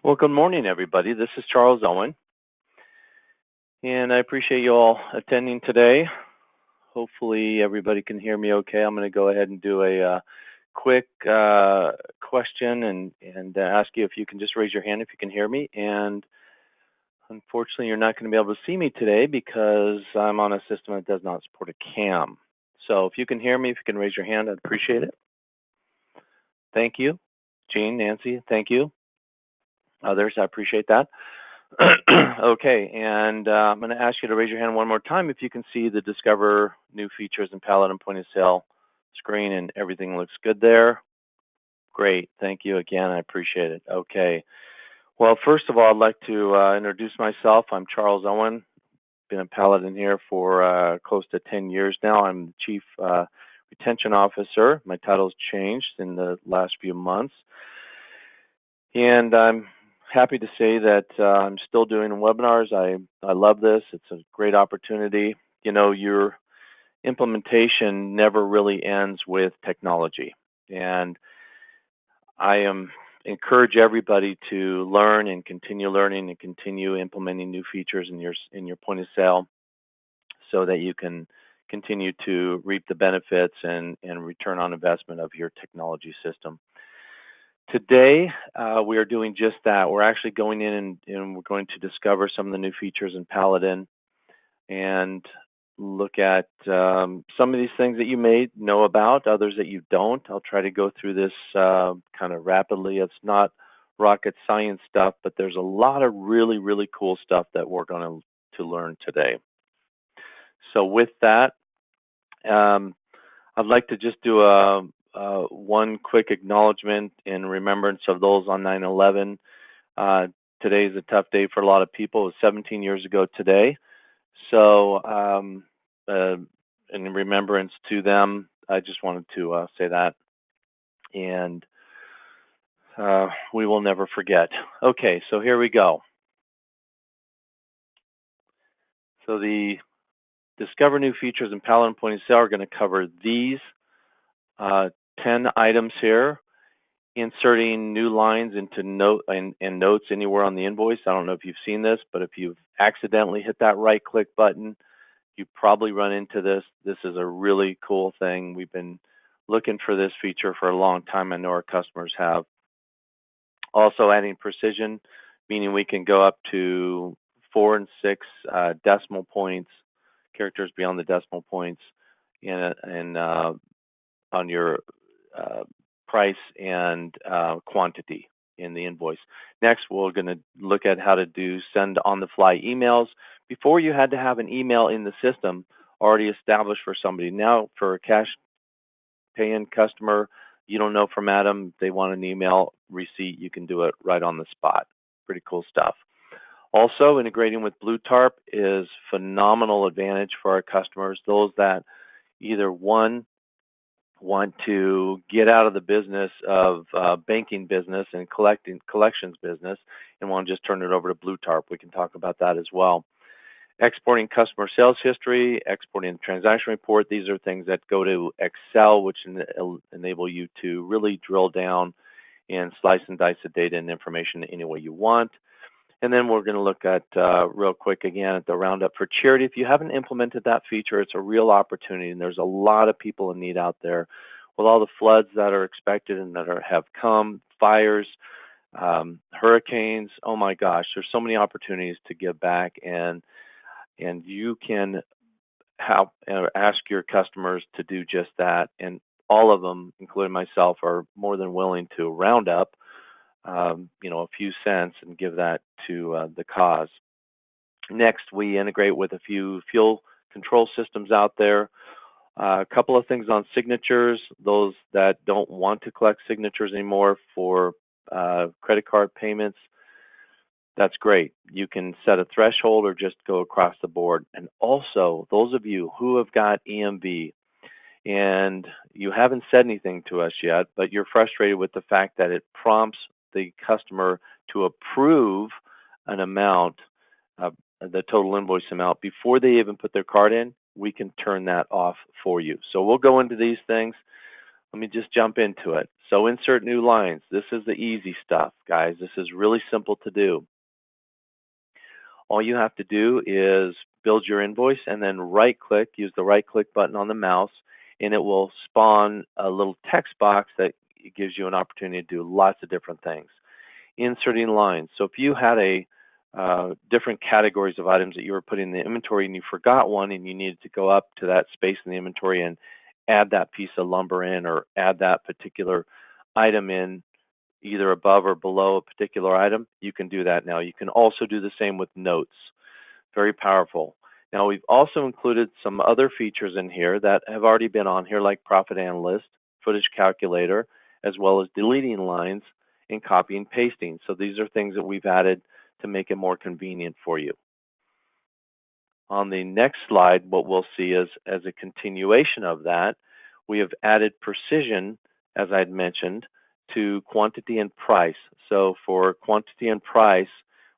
Well, good morning, everybody. This is Charles Owen, and I appreciate you all attending today. Hopefully, everybody can hear me okay. I'm going to go ahead and do a quick question and ask you if you can just raise your hand if you can hear me. And unfortunately, you're not going to be able to see me today because I'm on a system that does not support a cam. So if you can hear me, if you can raise your hand, I'd appreciate it. Thank you. Jean, Nancy, thank you. Others, I appreciate that. Okay, and I'm going to ask you to raise your hand one more time if you can see the Discover New Features in Paladin Point of Sale screen and everything looks good there. Great, thank you again, I appreciate it. Okay, well, first of all, I'd like to introduce myself. I'm Charles Owen, been a Paladin here for close to 10 years now. I'm the Chief Retention Officer. My title's changed in the last few months, and I'm happy to say that I'm still doing webinars. I love this. It's a great opportunity. You know, your implementation never really ends with technology. And I encourage everybody to learn and continue learning and continue implementing new features in your point of sale so that you can continue to reap the benefits and return on investment of your technology system. Today, we are doing just that. We're actually going in and we're going to discover some of the new features in Paladin and look at some of these things that you may know about, others that you don't. I'll try to go through this kind of rapidly. It's not rocket science stuff, but there's a lot of really, really cool stuff that we're going to learn today. So with that, I'd like to just do one quick acknowledgement in remembrance of those on 9/11. Today is a tough day for a lot of people. It was 17 years ago today. So in remembrance to them, I just wanted to say that. And we will never forget. Okay, so here we go. So the Discover New Features in Paladin Point of Sale are going to cover these 10 items here, inserting new lines into notes anywhere on the invoice. I don't know if you've seen this, but if you've accidentally hit that right-click button, you probably run into this. This is a really cool thing. We've been looking for this feature for a long time. I know our customers have. Also adding precision, meaning we can go up to 4 and 6 decimal points, characters beyond the decimal points, on your price and quantity in the invoice. Next, we're going to look at how to do send on-the-fly emails. Before, you had to have an email in the system already established for somebody. Now, for a cash paying customer, you don't know from Adam, they want an email receipt, you can do it right on the spot. Pretty cool stuff. Also, integrating with BlueTarp is phenomenal advantage for our customers, those that either want to get out of the business of banking business and collections business and want to just turn it over to BlueTarp. We can talk about that as well. Exporting customer sales history, exporting the transaction report. These are things that go to Excel, which enable you to really drill down and slice and dice the data and information any way you want. And then we're going to look at, real quick again, at the Roundup for Charity. If you haven't implemented that feature, it's a real opportunity, and there's a lot of people in need out there. With all the floods that are expected and that have come, fires, hurricanes, oh my gosh, there's so many opportunities to give back, and you can help ask your customers to do just that. And all of them, including myself, are more than willing to round up a few cents and give that to the cause. Next, we integrate with a few fuel control systems out there. A couple of things on signatures. Those that don't want to collect signatures anymore for credit card payments, that's great. You can set a threshold or just go across the board. And also, those of you who have got EMV and you haven't said anything to us yet, but you're frustrated with the fact that it prompts the customer to approve an amount, the total invoice amount, before they even put their card in, we can turn that off for you. So we'll go into these things. Let me just jump into it. So insert new lines. This is the easy stuff, guys. This is really simple to do. All you have to do is build your invoice and then right-click, use the right-click button on the mouse, and it will spawn a little text box that gives you an opportunity to do lots of different things. Inserting lines. So if you had different categories of items that you were putting in the inventory and you forgot one and you needed to go up to that space in the inventory and add that piece of lumber in or add that particular item in, either above or below a particular item, you can do that now. You can also do the same with notes. Very powerful. Now we've also included some other features in here that have already been on here, like Profit Analyst, Footage Calculator, as well as deleting lines and copy and pasting. So these are things that we've added to make it more convenient for you. On the next slide, what we'll see is, as a continuation of that, we have added precision, as I'd mentioned, to quantity and price. So for quantity and price,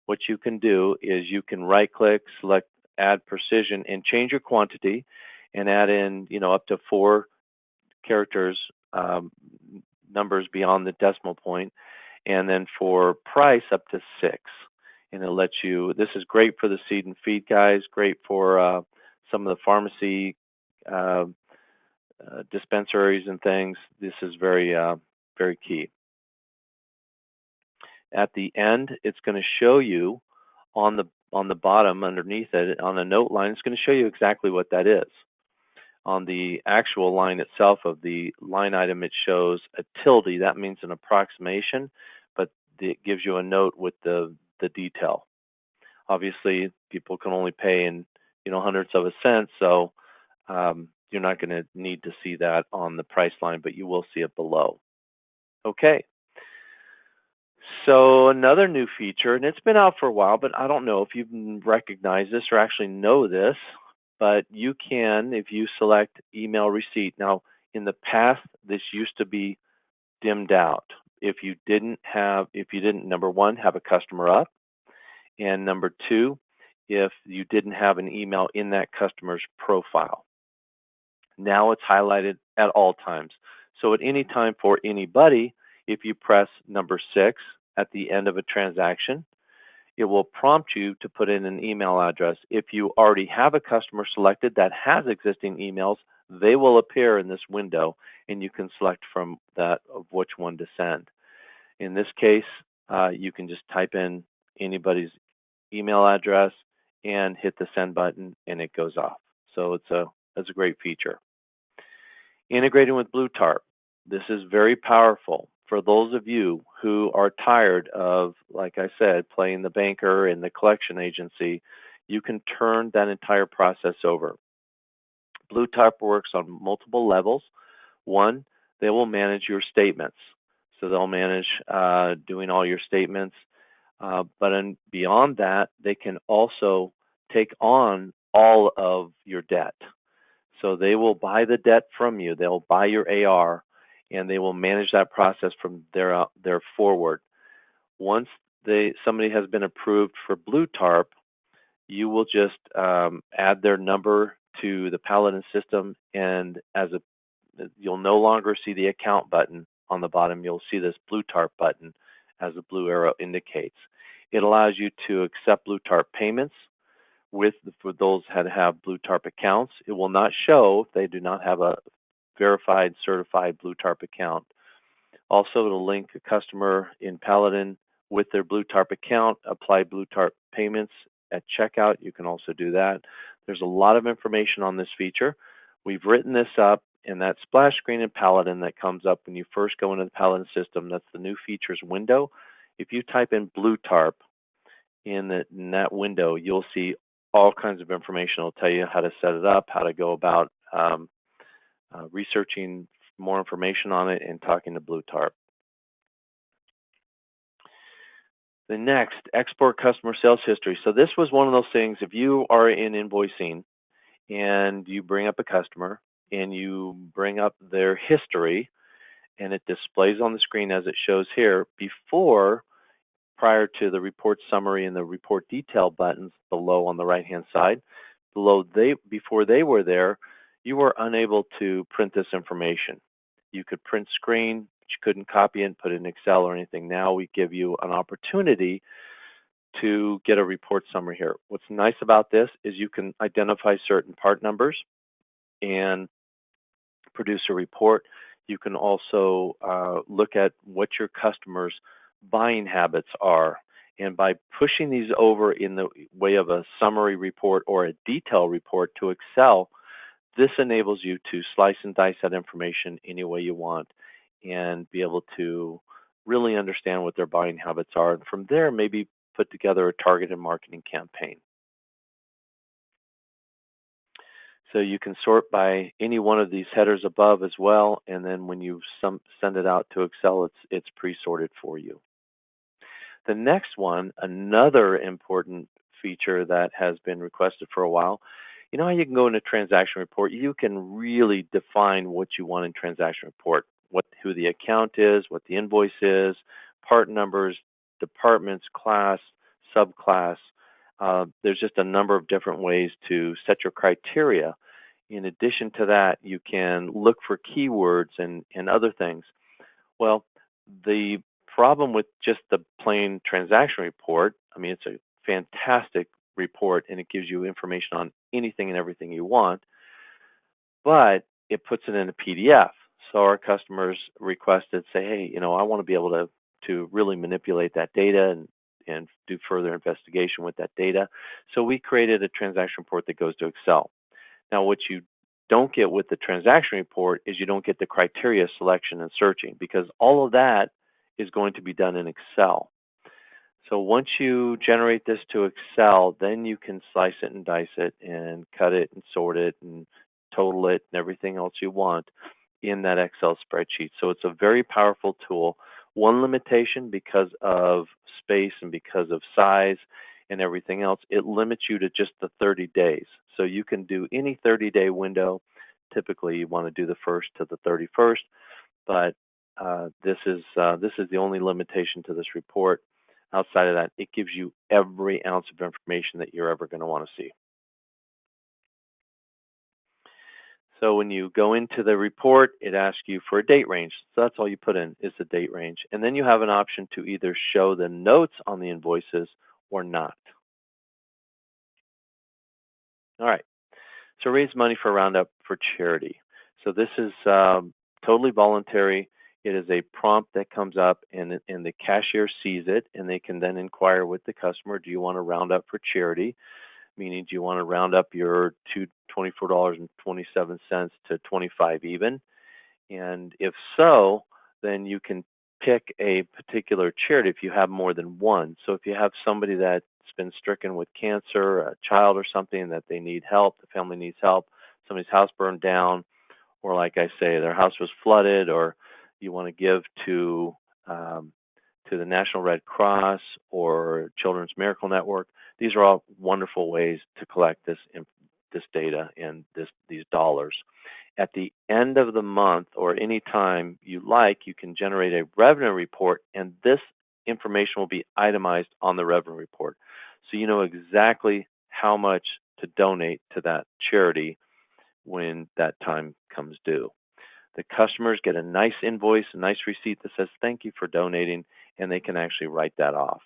what you can do is you can right-click, select Add Precision, and change your quantity and add in, up to 4 characters, numbers beyond the decimal point, and then for price up to 6. And it'll let you, this is great for the seed and feed guys, great for some of the pharmacy dispensaries and things. This is very, very key. At the end, it's going to show you on the bottom underneath it, on the note line, it's going to show you exactly what that is. On the actual line itself of the line item, it shows a tilde. That means an approximation, but it gives you a note with the detail. Obviously, people can only pay in hundredths of a cent, so you're not going to need to see that on the price line, but you will see it below. Okay. So another new feature, and it's been out for a while, but I don't know if you recognize this or actually know this, but you can, if you select email receipt. Now, in the past, this used to be dimmed out. If you didn't, number one, have a customer up, and number two, if you didn't have an email in that customer's profile. Now it's highlighted at all times. So at any time for anybody, if you press number 6 at the end of a transaction, it will prompt you to put in an email address. If you already have a customer selected that has existing emails, they will appear in this window, and you can select from that of which one to send. In this case, you can just type in anybody's email address and hit the send button, and it goes off. So that's a great feature. Integrating with BlueTarp. This is very powerful for those of you who are tired of, like I said, playing the banker and the collection agency. You can turn that entire process over. BlueTarp works on multiple levels. One, they will manage your statements. So they'll manage doing all your statements. But beyond that, they can also take on all of your debt. So they will buy the debt from you. They'll buy your AR, and they will manage that process from there forward. Once somebody has been approved for BlueTarp, you will just add their number to the Paladin system, and you'll no longer see the account button on the bottom. You'll see this BlueTarp button as the blue arrow indicates. It allows you to accept BlueTarp payments for those that have BlueTarp accounts. It will not show if they do not have a verified, certified BlueTarp account. Also, to link a customer in Paladin with their BlueTarp account, apply BlueTarp payments at checkout. You can also do that. There's a lot of information on this feature. We've written this up in that splash screen in Paladin that comes up when you first go into the Paladin system. That's the new features window. If you type in BlueTarp in that window, you'll see all kinds of information. It'll tell you how to set it up, how to go about researching more information on it, and talking to BlueTarp. The next, export customer sales history. So this was one of those things, if you are in invoicing and you bring up a customer and you bring up their history and it displays on the screen as it shows here, prior to the report summary and the report detail buttons below on the right-hand side, before they were there, you were unable to print this information. You could print screen, but you couldn't copy and put it in Excel or anything. Now we give you an opportunity to get a report summary here. What's nice about this is you can identify certain part numbers and produce a report. You can also look at what your customers' buying habits are. And by pushing these over in the way of a summary report or a detail report to Excel, this enables you to slice and dice that information any way you want and be able to really understand what their buying habits are. And from there, maybe put together a targeted marketing campaign. So you can sort by any one of these headers above as well, and then when you send it out to Excel, it's pre-sorted for you. The next one, another important feature that has been requested for a while, you know how you can go into transaction report, you can really define what you want in transaction report, who the account is, what the invoice is, part numbers, departments, class, subclass. There's just a number of different ways to set your criteria. In addition to that, you can look for keywords and other things. Well, the problem with just the plain transaction report, I mean, it's a fantastic report and it gives you information on anything and everything you want, but it puts it in a PDF. So our customers requested, say, hey, you know, I want to be able to really manipulate that data and do further investigation with that data. So we created a transaction report that goes to Excel. Now, what you don't get with the transaction report is you don't get the criteria selection and searching, because all of that is going to be done in Excel. So once you generate this to Excel, then you can slice it and dice it and cut it and sort it and total it and everything else you want in that Excel spreadsheet. So it's a very powerful tool. One limitation, because of space and because of size and everything else, it limits you to just the 30 days. So you can do any 30-day window. Typically, you want to do the 1st to the 31st, but this is the only limitation to this report. Outside of that, it gives you every ounce of information that you're ever going to want to see. So when you go into the report, it asks you for a date range. So that's all you put in is the date range. And then you have an option to either show the notes on the invoices or not. All right. So raise money for Roundup for charity. So this is totally voluntary. It is a prompt that comes up and the cashier sees it, and they can then inquire with the customer, do you want to round up for charity? Meaning, do you want to round up your $24.27 to 25 even? And if so, then you can pick a particular charity if you have more than one. So if you have somebody that's been stricken with cancer, a child or something that they need help, the family needs help, somebody's house burned down, or like I say, their house was flooded, or you want to give to the National Red Cross or Children's Miracle Network. These are all wonderful ways to collect this data and these dollars. At the end of the month or any time you like, you can generate a revenue report, and this information will be itemized on the revenue report. So you know exactly how much to donate to that charity when that time comes due. The customers get a nice invoice, a nice receipt that says thank you for donating, and they can actually write that off.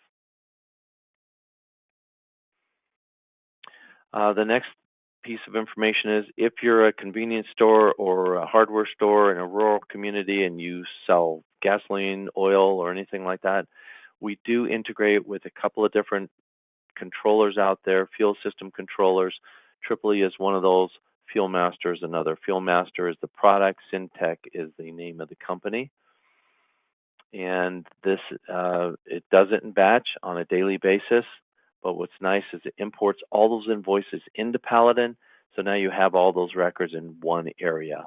The next piece of information is if you're a convenience store or a hardware store in a rural community and you sell gasoline, oil, or anything like that, we do integrate with a couple of different controllers out there, fuel system controllers. Tripoli is one of those. FuelMaster is another. FuelMaster is the product. SynTech is the name of the company. And this it does it in batch on a daily basis. But what's nice is it imports all those invoices into Paladin. So now you have all those records in one area.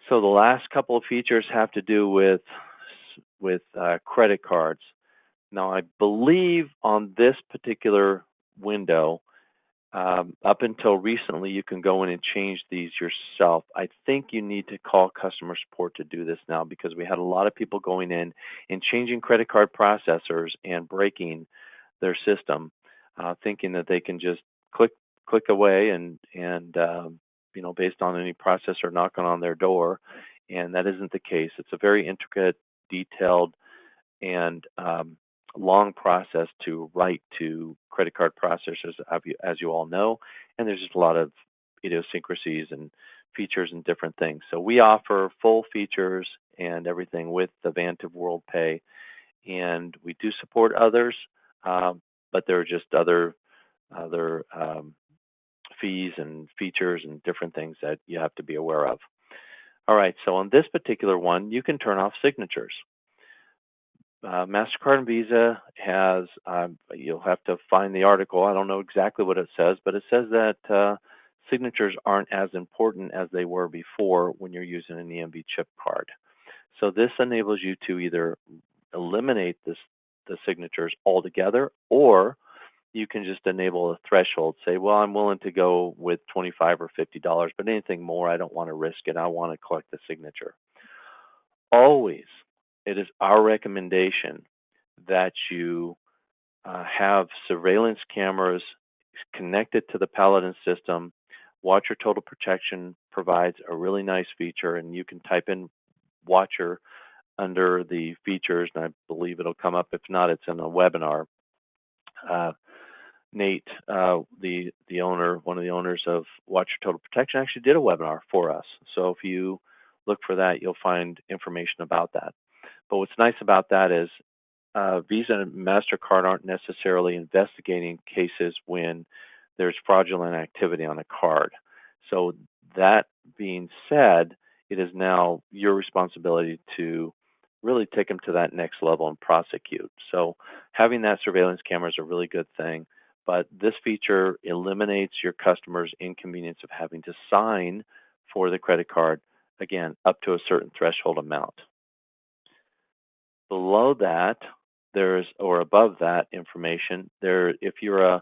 So the last couple of features have to do with credit cards. Now I believe on this particular window, up until recently, you can go in and change these yourself. I think you need to call customer support to do this now, because we had a lot of people going in and changing credit card processors and breaking their system, thinking that they can just click away and based on any processor knocking on their door, and that isn't the case. It's a very intricate, detailed, and long process to write to credit card processors, as you all know, and there's just a lot of idiosyncrasies and features and different things. So we offer full features and everything with the Vantiv WorldPay, and we do support others, but there are just other fees and features and different things that you have to be aware of. All right, so on this particular one, you can turn off signatures. MasterCard and Visa has, you'll have to find the article. I don't know exactly what it says, but it says that signatures aren't as important as they were before when you're using an EMV chip card. So this enables you to either eliminate the signatures altogether, or you can just enable a threshold. Say, well, I'm willing to go with $25 or $50, but anything more, I don't want to risk it. I want to collect the signature. Always, it is our recommendation that you have surveillance cameras connected to the Paladin system. Watcher Total Protection provides a really nice feature, and you can type in Watcher under the features, and I believe it'll come up. If not, it's in a webinar. Nate, the owner, one of the owners of Watcher Total Protection, actually did a webinar for us. So if you look for that, you'll find information about that. But what's nice about that is Visa and MasterCard aren't necessarily investigating cases when there's fraudulent activity on a card. So that being said, it is now your responsibility to really take them to that next level and prosecute. So having that surveillance camera is a really good thing, but this feature eliminates your customers' inconvenience of having to sign for the credit card, again, up to a certain threshold amount. Below that, or above that information, if you're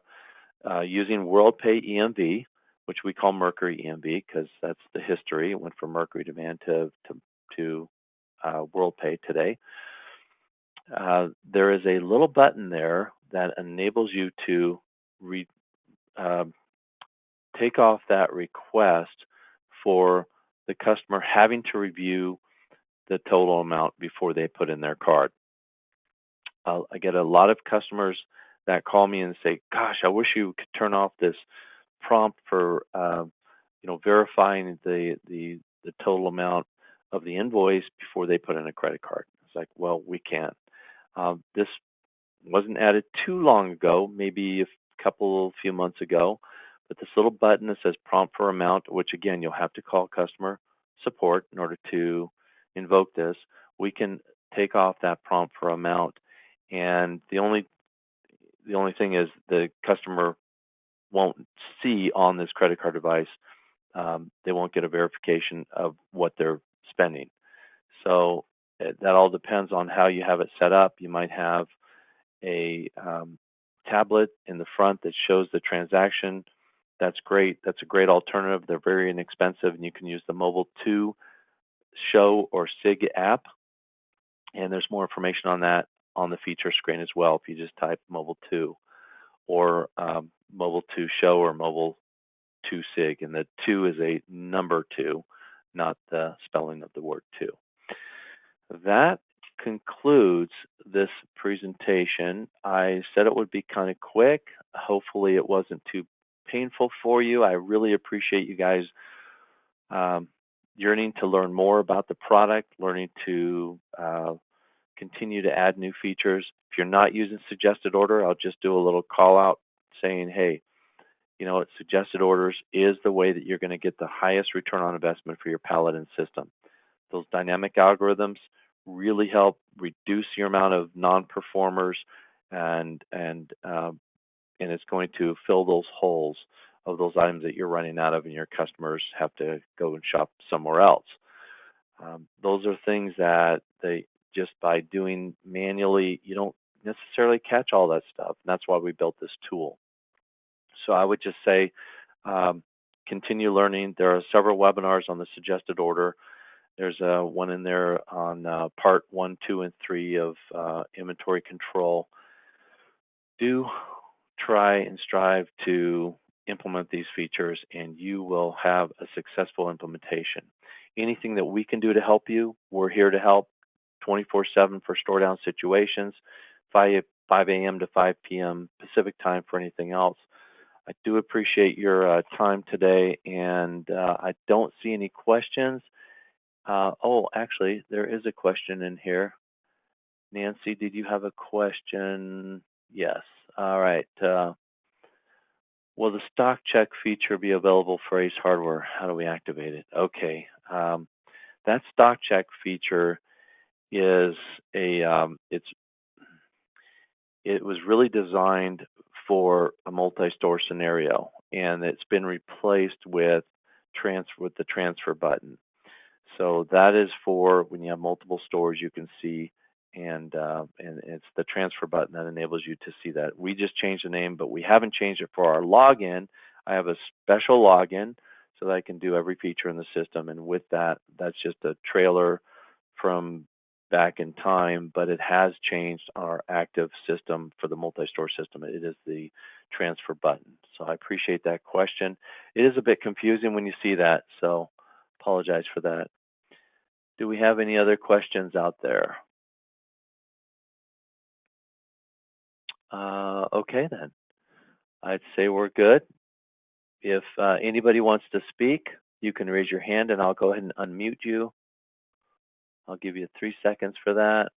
using WorldPay EMV, which we call Mercury EMV because that's the history. It went from Mercury to Vantiv to WorldPay today. There is a little button there that enables you to take off that request for the customer having to review the total amount before they put in their card. I get a lot of customers that call me and say, gosh, I wish you could turn off this prompt for verifying the total amount of the invoice before they put in a credit card. It's like, well, we can't. This wasn't added too long ago, maybe a few months ago, but this little button that says prompt for amount, which again, you'll have to call customer support in order to invoke this. We can take off that prompt for amount, and the only thing is the customer won't see on this credit card device, they won't get a verification of what they're spending. So that all depends on how you have it set up. You might have a tablet in the front that shows the transaction. That's great. That's a great alternative. They're very inexpensive, and you can use the Mobile 2 Show or SIG app. And there's more information on that on the feature screen as well if you just type Mobile 2 or Mobile 2 Show or Mobile 2 SIG. And the 2 is a number 2, not the spelling of the word 2. That concludes this presentation. I said it would be kind of quick. Hopefully it wasn't too painful for you. I really appreciate you guys yearning to learn more about the product, learning to continue to add new features. If you're not using suggested order, I'll just do a little call out saying, hey, suggested orders is the way that you're going to get the highest return on investment for your Paladin system. Those dynamic algorithms really help reduce your amount of non-performers, and it's going to fill those holes of those items that you're running out of and your customers have to go and shop somewhere else. Those are things that just by doing manually, you don't necessarily catch all that stuff. And that's why we built this tool. So I would just say, continue learning. There are several webinars on the suggested order. There's one in there on part 1, 2, and 3 of inventory control. Do try and strive to implement these features, and you will have a successful implementation. Anything that we can do to help you, we're here to help 24/7 for store down situations, 5 a.m. to 5 p.m. Pacific time for anything else. I do appreciate your time today, and I don't see any questions. Oh, actually, there is a question in here. Nancy, did you have a question? Yes. All right. Will the stock check feature be available for Ace Hardware? How do we activate it? Okay. That stock check feature is it was really designed for a multi-store scenario, and it's been replaced with the transfer button. So that is for when you have multiple stores, you can see, and it's the transfer button that enables you to see that. We just changed the name, but we haven't changed it for our login. I have a special login so that I can do every feature in the system, and with that, that's just a trailer from back in time, but it has changed our active system for the multi-store system. It is the transfer button. So I appreciate that question. It is a bit confusing when you see that, so apologize for that. Do we have any other questions out there? Okay then. I'd say we're good. If anybody wants to speak, you can raise your hand and I'll go ahead and unmute you. I'll give you 3 seconds for that.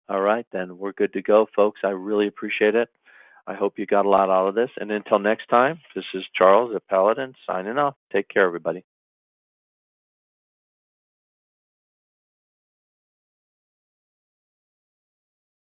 All right, then we're good to go, folks. I really appreciate it. I hope you got a lot out of this. And until next time, this is Charles at Paladin signing off. Take care, everybody.